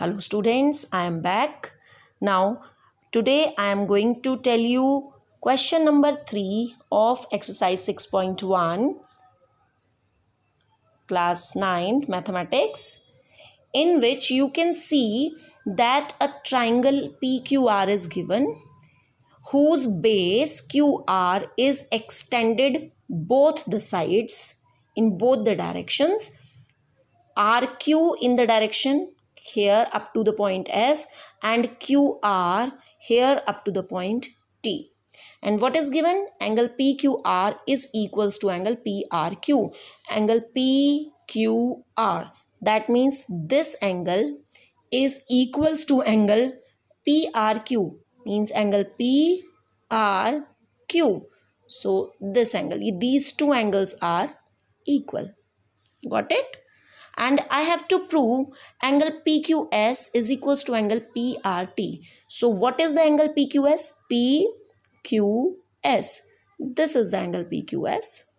Hello students, I am back. Now today I am going to tell you question number 3 of exercise 6.1 class 9th mathematics, in which you can see that a triangle PQR is given whose base QR is extended both the sides in both the directions, RQ in the direction here up to the point S and QR here up to the point T. And what is given? Angle PQR is equals to angle PRQ. Angle PQR. That means this angle is equals to angle PRQ. Means angle PRQ. So this angle, these two angles are equal. Got it? And I have to prove angle PQS is equals to angle PRT. So what is the angle PQS? PQS. This is the angle PQS.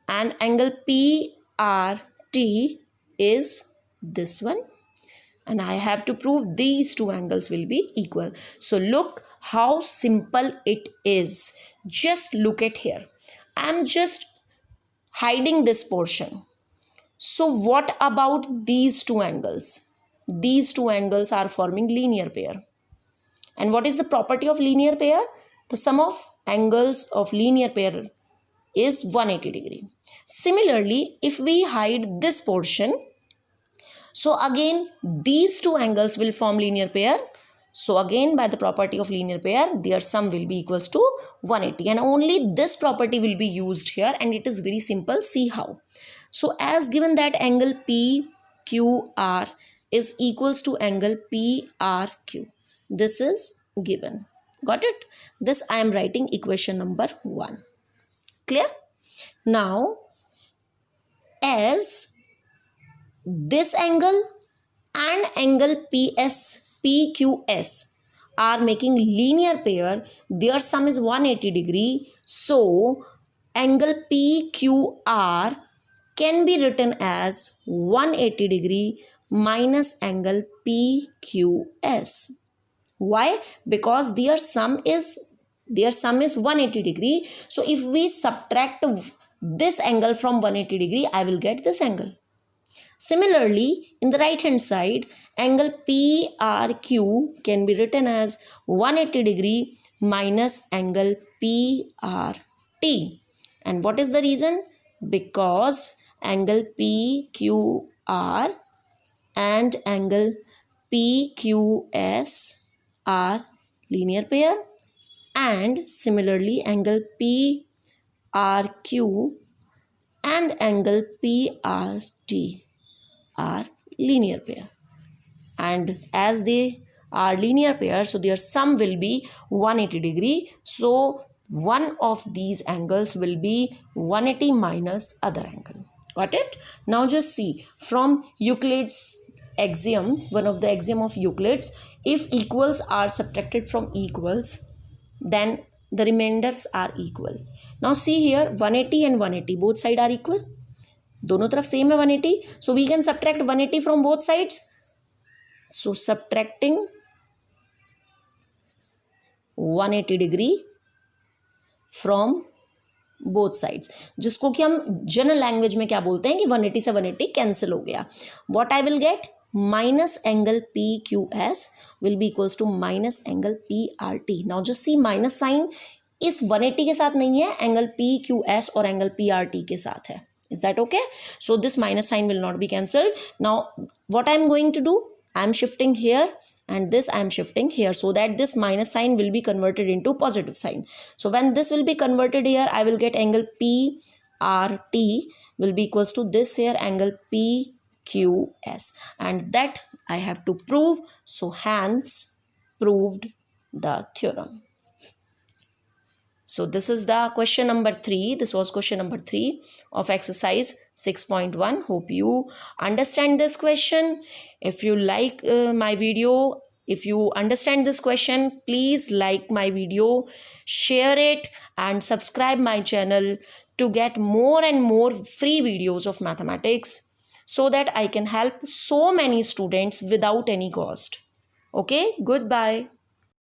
And angle PRT is this one. And I have to prove these two angles will be equal. So look how simple it is. Just look at here. I am just hiding this portion. So what about these two angles? These two angles are forming linear pair. And what is the property of linear pair? The sum of angles of linear pair is 180 degree. Similarly, if we hide this portion, so again these two angles will form linear pair. So again by the property of linear pair, their sum will be equals to 180. And only this property will be used here, and it is very simple. See how. So as given that angle PQR is equals to angle PRQ. This is given. Got it? This I am writing equation number 1. Clear? Now, as this angle and angle PQS are making linear pair, their sum is 180 degree. So angle PQR can be written as 180 degree minus angle PQS. Why? Because their sum is 180 degree. So if we subtract this angle from 180 degree, I will get this angle. Similarly, in the right hand side, angle PRQ can be written as 180 degree minus angle PRT. And what is the reason? Because angle PQR and angle PQS are linear pair, and similarly angle PRQ and angle PRT are linear pair. And as they are linear pair, so their sum will be 180 degree. So one of these angles will be 180 minus other angle. Got it? Now just see, from Euclid's axiom, one of the axiom of Euclid's, if equals are subtracted from equals, then the remainders are equal. Now see here, 180 and 180 both sides are equal. दोनों तरफ same है 180. So we can subtract 180 from both sides. So subtracting 180 degree from both sides, जिसको कि हम general language में क्या बोलते हैं कि 180 से 180 कैंसिल हो गया. What I will get? Minus angle PQS will be equals to minus angle PRT. Now just see, minus sign इस 180 के साथ नहीं है, एंगल PQS और एंगल PRT के साथ है. Is that okay? So this minus sign will not be cancelled. Now what I am going to do? I am shifting here and this I am shifting here, so that this minus sign will be converted into positive sign. So when this will be converted here, I will get angle PRT will be equals to this here angle PQS, and that I have to prove. So hence proved the theorem. So this is the question number 3. This was question number 3 of exercise 6.1. Hope you understand this question. If you like my video, if you understand this question, please like my video, share it and subscribe my channel to get more and more free videos of mathematics. so that I can help so many students without any cost. Okay, goodbye.